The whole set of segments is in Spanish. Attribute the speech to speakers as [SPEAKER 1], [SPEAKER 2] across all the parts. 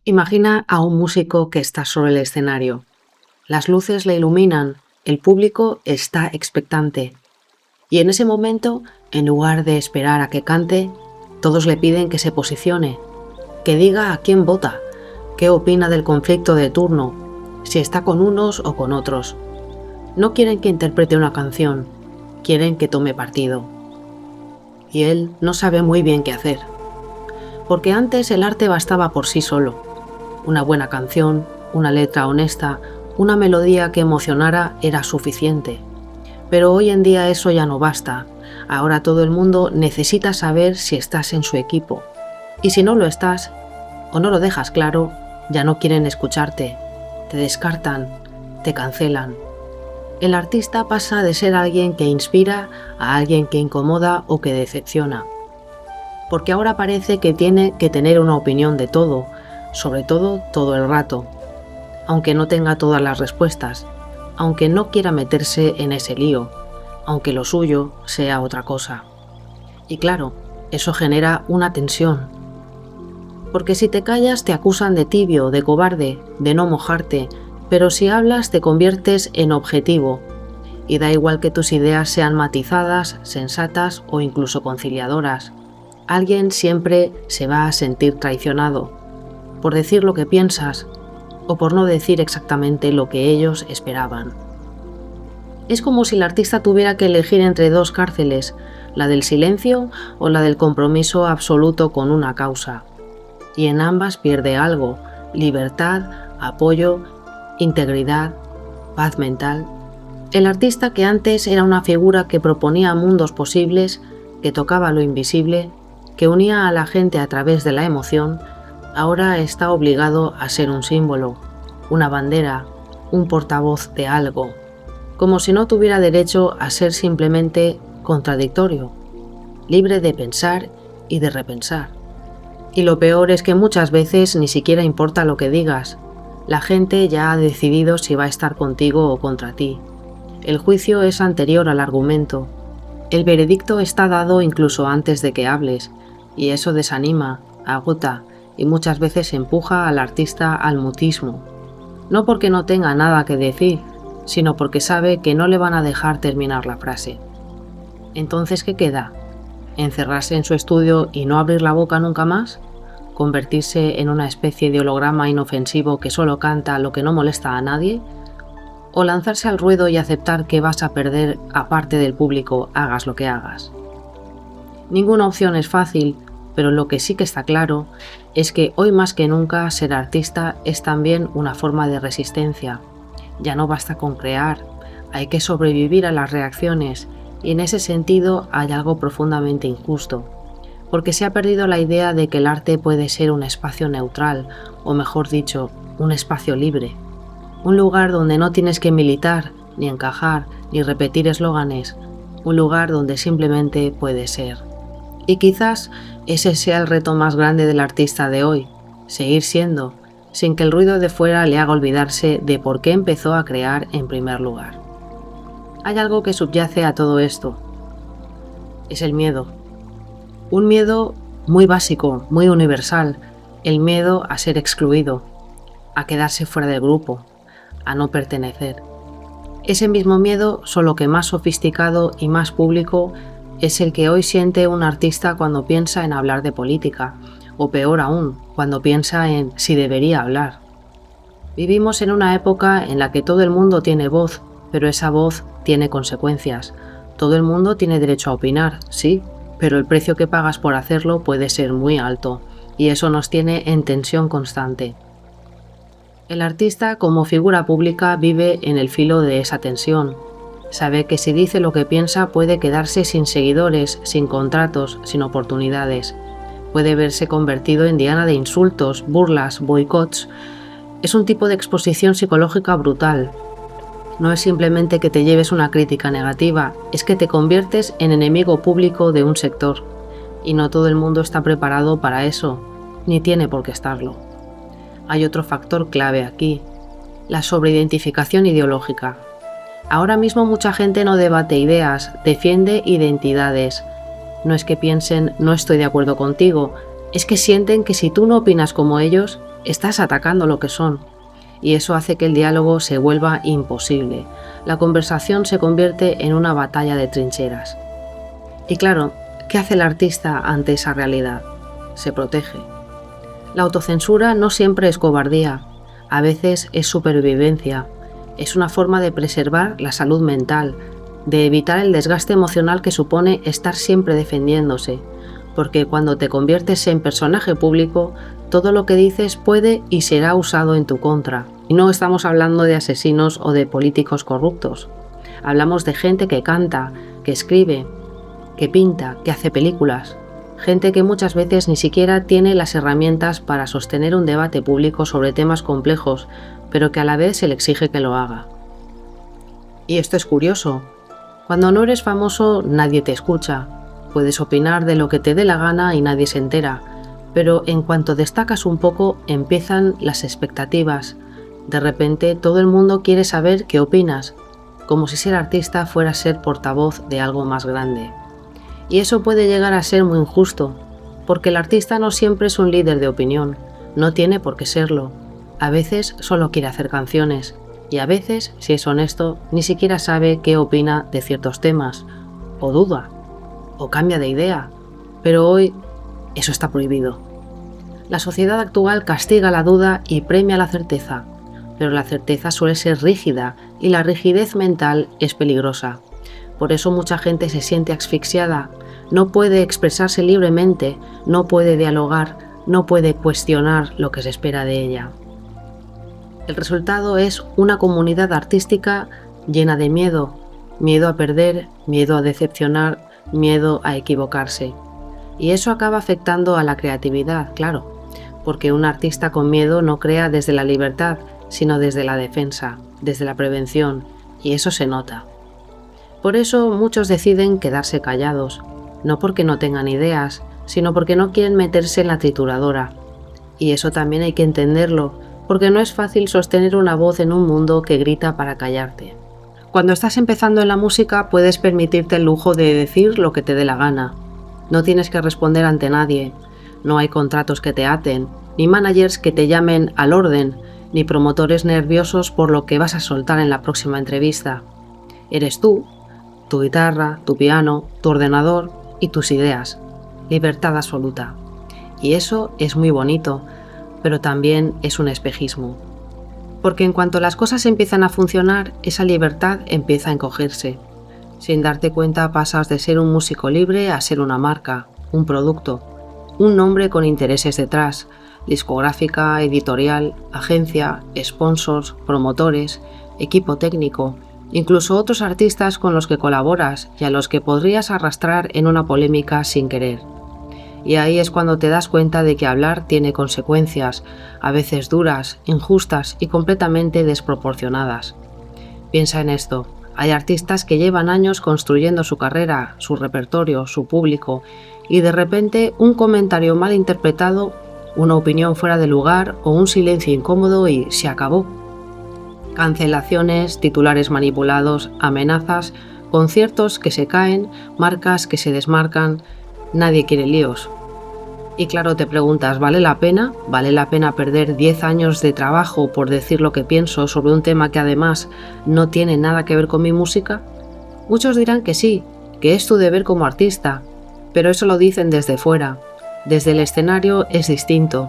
[SPEAKER 1] Imagina a un músico que está sobre el escenario. Las luces le iluminan, el público está expectante. Y en ese momento, en lugar de esperar a que cante, todos le piden que se posicione, que diga a quién vota, qué opina del conflicto de turno, si está con unos o con otros. No quieren que interprete una canción, quieren que tome partido. Y él no sabe muy bien qué hacer. Porque antes el arte bastaba por sí solo. Una buena canción, una letra honesta, una melodía que emocionara era suficiente. Pero hoy en día eso ya no basta. Ahora todo el mundo necesita saber si estás en su equipo. Y si no lo estás, o no lo dejas claro, ya no quieren escucharte, te descartan, te cancelan. El artista pasa de ser alguien que inspira a alguien que incomoda o que decepciona. Porque ahora parece que tiene que tener una opinión de todo, sobre todo el rato, aunque no tenga todas las respuestas, aunque no quiera meterse en ese lío, aunque lo suyo sea otra cosa. Y claro, eso genera una tensión. Porque si te callas te acusan de tibio, de cobarde, de no mojarte, pero si hablas te conviertes en objetivo, y da igual que tus ideas sean matizadas, sensatas o incluso conciliadoras. Alguien siempre se va a sentir traicionado, por decir lo que piensas, o por no decir exactamente lo que ellos esperaban. Es como si el artista tuviera que elegir entre dos cárceles, la del silencio o la del compromiso absoluto con una causa. Y en ambas pierde algo: libertad, apoyo, integridad, paz mental. El artista, que antes era una figura que proponía mundos posibles, que tocaba lo invisible, que unía a la gente a través de la emoción, ahora está obligado a ser un símbolo, una bandera, un portavoz de algo, como si no tuviera derecho a ser simplemente contradictorio, libre de pensar y de repensar. Y lo peor es que muchas veces ni siquiera importa lo que digas. La gente ya ha decidido si va a estar contigo o contra ti. El juicio es anterior al argumento. El veredicto está dado incluso antes de que hables, y eso desanima, agota y muchas veces empuja al artista al mutismo. No porque no tenga nada que decir, sino porque sabe que no le van a dejar terminar la frase. Entonces, ¿qué queda? ¿Encerrarse en su estudio y no abrir la boca nunca más? ¿Convertirse en una especie de holograma inofensivo que solo canta lo que no molesta a nadie? ¿O lanzarse al ruedo y aceptar que vas a perder a parte del público, hagas lo que hagas? Ninguna opción es fácil, pero lo que sí que está claro es que hoy más que nunca ser artista es también una forma de resistencia. Ya no basta con crear, hay que sobrevivir a las reacciones, y en ese sentido hay algo profundamente injusto, porque se ha perdido la idea de que el arte puede ser un espacio neutral, o mejor dicho, un espacio libre. Un lugar donde no tienes que militar, ni encajar, ni repetir eslóganes, un lugar donde simplemente puedes ser. Y quizás ese sea el reto más grande del artista de hoy, seguir siendo, sin que el ruido de fuera le haga olvidarse de por qué empezó a crear en primer lugar. Hay algo que subyace a todo esto. Es el miedo. Un miedo muy básico, muy universal, el miedo a ser excluido, a quedarse fuera del grupo, a no pertenecer. Ese mismo miedo, solo que más sofisticado y más público, es el que hoy siente un artista cuando piensa en hablar de política, o peor aún, cuando piensa en si debería hablar. Vivimos en una época en la que todo el mundo tiene voz, pero esa voz tiene consecuencias. Todo el mundo tiene derecho a opinar, sí, pero el precio que pagas por hacerlo puede ser muy alto, y eso nos tiene en tensión constante. El artista, como figura pública, vive en el filo de esa tensión. Sabe que si dice lo que piensa puede quedarse sin seguidores, sin contratos, sin oportunidades. Puede verse convertido en diana de insultos, burlas, boicots. Es un tipo de exposición psicológica brutal. No es simplemente que te lleves una crítica negativa, es que te conviertes en enemigo público de un sector. Y no todo el mundo está preparado para eso, ni tiene por qué estarlo. Hay otro factor clave aquí: la sobreidentificación ideológica. Ahora mismo mucha gente no debate ideas, defiende identidades. No es que piensen no estoy de acuerdo contigo, es que sienten que si tú no opinas como ellos, estás atacando lo que son. Y eso hace que el diálogo se vuelva imposible. La conversación se convierte en una batalla de trincheras. Y claro, ¿qué hace el artista ante esa realidad? Se protege. La autocensura no siempre es cobardía, a veces es supervivencia. Es una forma de preservar la salud mental, de evitar el desgaste emocional que supone estar siempre defendiéndose, porque cuando te conviertes en personaje público, todo lo que dices puede y será usado en tu contra. Y no estamos hablando de asesinos o de políticos corruptos. Hablamos de gente que canta, que escribe, que pinta, que hace películas. Gente que muchas veces ni siquiera tiene las herramientas para sostener un debate público sobre temas complejos, pero que a la vez se le exige que lo haga. Y esto es curioso. Cuando no eres famoso, nadie te escucha. Puedes opinar de lo que te dé la gana y nadie se entera, pero en cuanto destacas un poco, empiezan las expectativas. De repente, todo el mundo quiere saber qué opinas, como si ser artista fuera ser portavoz de algo más grande. Y eso puede llegar a ser muy injusto, porque el artista no siempre es un líder de opinión, no tiene por qué serlo. A veces solo quiere hacer canciones, y a veces, si es honesto, ni siquiera sabe qué opina de ciertos temas, o duda, o cambia de idea, pero hoy eso está prohibido. La sociedad actual castiga la duda y premia la certeza, pero la certeza suele ser rígida y la rigidez mental es peligrosa. Por eso mucha gente se siente asfixiada, no puede expresarse libremente, no puede dialogar, no puede cuestionar lo que se espera de ella. El resultado es una comunidad artística llena de miedo, miedo a perder, miedo a decepcionar, miedo a equivocarse. Y eso acaba afectando a la creatividad, claro, porque un artista con miedo no crea desde la libertad, sino desde la defensa, desde la prevención, y eso se nota. Por eso muchos deciden quedarse callados, no porque no tengan ideas, sino porque no quieren meterse en la trituradora. Y eso también hay que entenderlo, porque no es fácil sostener una voz en un mundo que grita para callarte. Cuando estás empezando en la música puedes permitirte el lujo de decir lo que te dé la gana. No tienes que responder ante nadie, no hay contratos que te aten, ni managers que te llamen al orden, ni promotores nerviosos por lo que vas a soltar en la próxima entrevista. Eres tú, tu guitarra, tu piano, tu ordenador y tus ideas. Libertad absoluta. Y eso es muy bonito, pero también es un espejismo. Porque en cuanto las cosas empiezan a funcionar, esa libertad empieza a encogerse. Sin darte cuenta pasas de ser un músico libre a ser una marca, un producto, un nombre con intereses detrás, discográfica, editorial, agencia, sponsors, promotores, equipo técnico, incluso otros artistas con los que colaboras y a los que podrías arrastrar en una polémica sin querer. Y ahí es cuando te das cuenta de que hablar tiene consecuencias, a veces duras, injustas y completamente desproporcionadas. Piensa en esto, hay artistas que llevan años construyendo su carrera, su repertorio, su público, y de repente un comentario mal interpretado, una opinión fuera de lugar o un silencio incómodo y se acabó. Cancelaciones, titulares manipulados, amenazas, conciertos que se caen, marcas que se desmarcan. Nadie quiere líos. Y claro, te preguntas, ¿vale la pena? ¿Vale la pena perder 10 años de trabajo por decir lo que pienso sobre un tema que además no tiene nada que ver con mi música? Muchos dirán que sí, que es tu deber como artista, pero eso lo dicen desde fuera. Desde el escenario es distinto,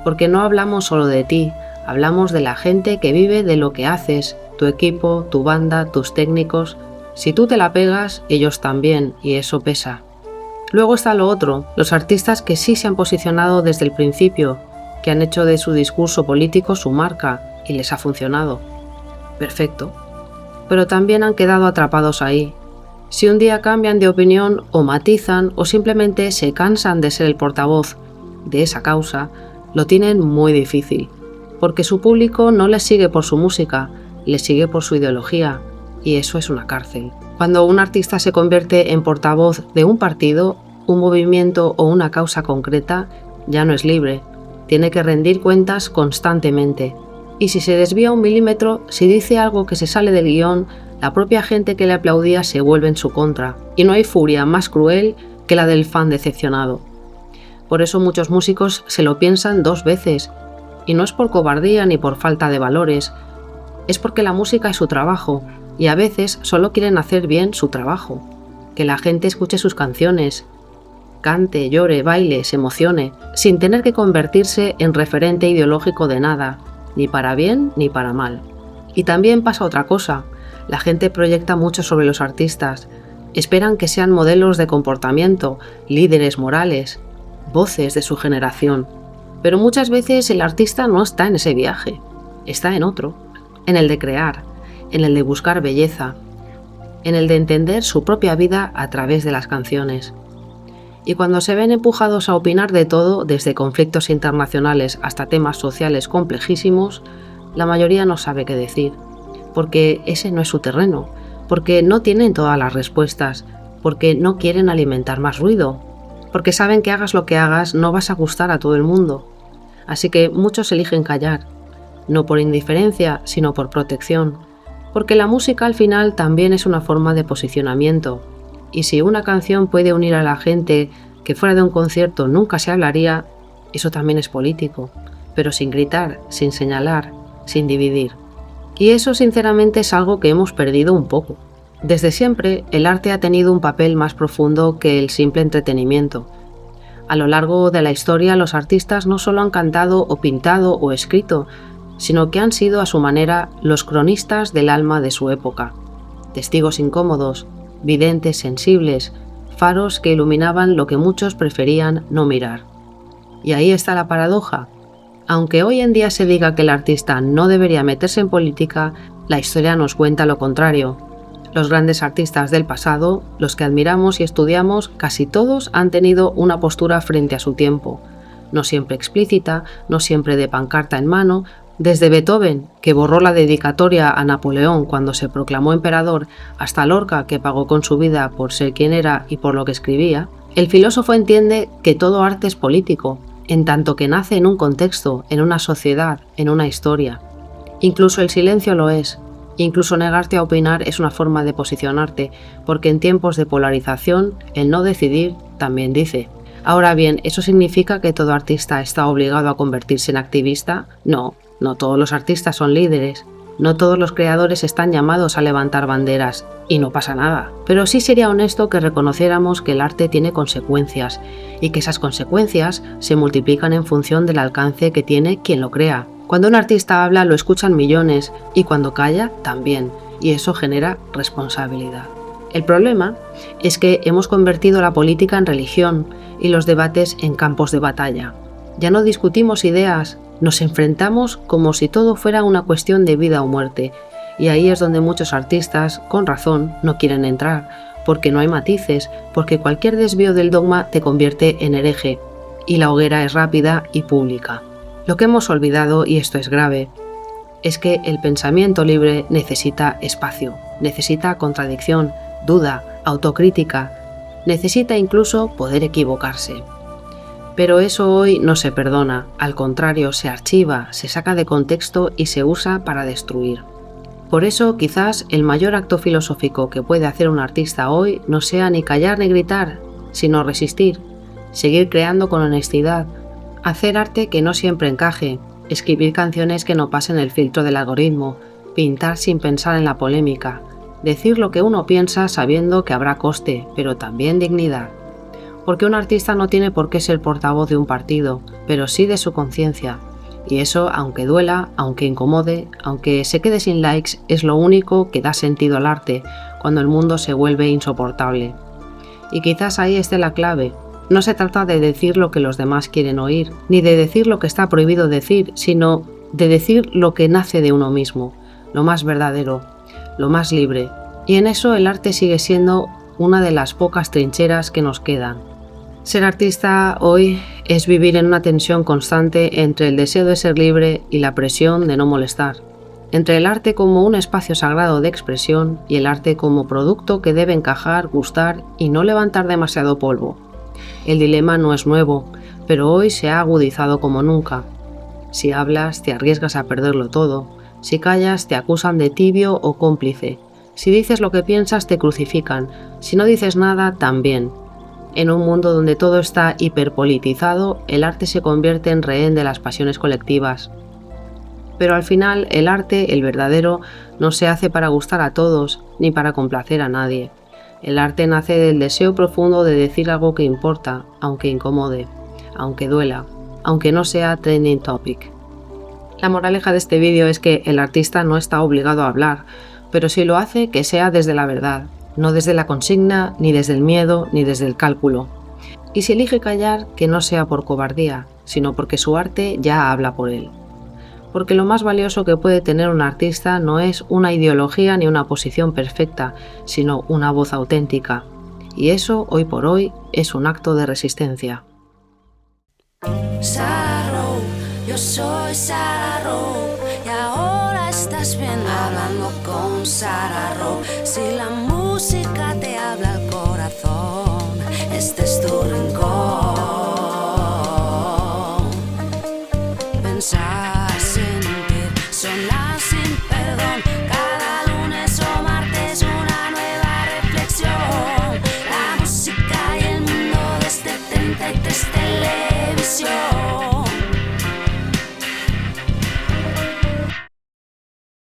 [SPEAKER 1] porque no hablamos solo de ti, hablamos de la gente que vive de lo que haces, tu equipo, tu banda, tus técnicos. Si tú te la pegas, ellos también, y eso pesa. Luego está lo otro, los artistas que sí se han posicionado desde el principio, que han hecho de su discurso político su marca, y les ha funcionado. Perfecto. Pero también han quedado atrapados ahí. Si un día cambian de opinión o matizan o simplemente se cansan de ser el portavoz de esa causa, lo tienen muy difícil, porque su público no les sigue por su música, les sigue por su ideología, y eso es una cárcel. Cuando un artista se convierte en portavoz de un partido, un movimiento o una causa concreta, ya no es libre, tiene que rendir cuentas constantemente. Y si se desvía un milímetro, si dice algo que se sale del guión, la propia gente que le aplaudía se vuelve en su contra, y no hay furia más cruel que la del fan decepcionado. Por eso muchos músicos se lo piensan 2 veces, Y no es por cobardía ni por falta de valores, es porque la música es su trabajo y a veces solo quieren hacer bien su trabajo. Que la gente escuche sus canciones, cante, llore, baile, se emocione, sin tener que convertirse en referente ideológico de nada, ni para bien ni para mal. Y también pasa otra cosa, la gente proyecta mucho sobre los artistas, esperan que sean modelos de comportamiento, líderes morales, voces de su generación. Pero muchas veces el artista no está en ese viaje, está en otro, en el de crear, en el de buscar belleza, en el de entender su propia vida a través de las canciones. Y cuando se ven empujados a opinar de todo, desde conflictos internacionales hasta temas sociales complejísimos, la mayoría no sabe qué decir, porque ese no es su terreno, porque no tienen todas las respuestas, porque no quieren alimentar más ruido, porque saben que hagas lo que hagas no vas a gustar a todo el mundo. Así que muchos eligen callar, no por indiferencia, sino por protección, porque la música al final también es una forma de posicionamiento, y si una canción puede unir a la gente que fuera de un concierto nunca se hablaría, eso también es político, pero sin gritar, sin señalar, sin dividir. Y eso sinceramente es algo que hemos perdido un poco. Desde siempre, el arte ha tenido un papel más profundo que el simple entretenimiento. A lo largo de la historia, los artistas no solo han cantado o pintado o escrito, sino que han sido a su manera los cronistas del alma de su época, testigos incómodos, videntes sensibles, faros que iluminaban lo que muchos preferían no mirar. Y ahí está la paradoja. Aunque hoy en día se diga que el artista no debería meterse en política, la historia nos cuenta lo contrario. Los grandes artistas del pasado, los que admiramos y estudiamos, casi todos han tenido una postura frente a su tiempo, no siempre explícita, no siempre de pancarta en mano. Desde Beethoven, que borró la dedicatoria a Napoleón cuando se proclamó emperador, hasta Lorca, que pagó con su vida por ser quien era y por lo que escribía, el filósofo entiende que todo arte es político, en tanto que nace en un contexto, en una sociedad, en una historia. Incluso el silencio lo es, incluso negarte a opinar es una forma de posicionarte, porque en tiempos de polarización, el no decidir también dice. Ahora bien, ¿eso significa que todo artista está obligado a convertirse en activista? No. No todos los artistas son líderes, no todos los creadores están llamados a levantar banderas, y no pasa nada. Pero sí sería honesto que reconociéramos que el arte tiene consecuencias, y que esas consecuencias se multiplican en función del alcance que tiene quien lo crea. Cuando un artista habla lo escuchan millones, y cuando calla también, y eso genera responsabilidad. El problema es que hemos convertido la política en religión, y los debates en campos de batalla. Ya no discutimos ideas, nos enfrentamos como si todo fuera una cuestión de vida o muerte, y ahí es donde muchos artistas, con razón, no quieren entrar, porque no hay matices, porque cualquier desvío del dogma te convierte en hereje, y la hoguera es rápida y pública. Lo que hemos olvidado, y esto es grave, es que el pensamiento libre necesita espacio, necesita contradicción, duda, autocrítica, necesita incluso poder equivocarse. Pero eso hoy no se perdona, al contrario, se archiva, se saca de contexto y se usa para destruir. Por eso, quizás el mayor acto filosófico que puede hacer un artista hoy no sea ni callar ni gritar, sino resistir, seguir creando con honestidad, hacer arte que no siempre encaje, escribir canciones que no pasen el filtro del algoritmo, pintar sin pensar en la polémica, decir lo que uno piensa sabiendo que habrá coste, pero también dignidad. Porque un artista no tiene por qué ser portavoz de un partido, pero sí de su conciencia. Y eso, aunque duela, aunque incomode, aunque se quede sin likes, es lo único que da sentido al arte, cuando el mundo se vuelve insoportable. Y quizás ahí esté la clave. No se trata de decir lo que los demás quieren oír, ni de decir lo que está prohibido decir, sino de decir lo que nace de uno mismo, lo más verdadero, lo más libre. Y en eso el arte sigue siendo una de las pocas trincheras que nos quedan. Ser artista hoy es vivir en una tensión constante entre el deseo de ser libre y la presión de no molestar, entre el arte como un espacio sagrado de expresión y el arte como producto que debe encajar, gustar y no levantar demasiado polvo. El dilema no es nuevo, pero hoy se ha agudizado como nunca. Si hablas, te arriesgas a perderlo todo. Si callas, te acusan de tibio o cómplice. Si dices lo que piensas, te crucifican. Si no dices nada, también. En un mundo donde todo está hiperpolitizado, el arte se convierte en rehén de las pasiones colectivas. Pero al final, el arte, el verdadero, no se hace para gustar a todos, ni para complacer a nadie. El arte nace del deseo profundo de decir algo que importa, aunque incomode, aunque duela, aunque no sea trending topic. La moraleja de este vídeo es que el artista no está obligado a hablar, pero si lo hace, que sea desde la verdad, no desde la consigna, ni desde el miedo, ni desde el cálculo. Y si elige callar, que no sea por cobardía, sino porque su arte ya habla por él. Porque lo más valioso que puede tener un artista no es una ideología ni una posición perfecta, sino una voz auténtica. Y eso, hoy por hoy, es un acto de resistencia.
[SPEAKER 2] Sarah, yo soy Sarah y ahora estás bien hablando con Sarah. Si la música te habla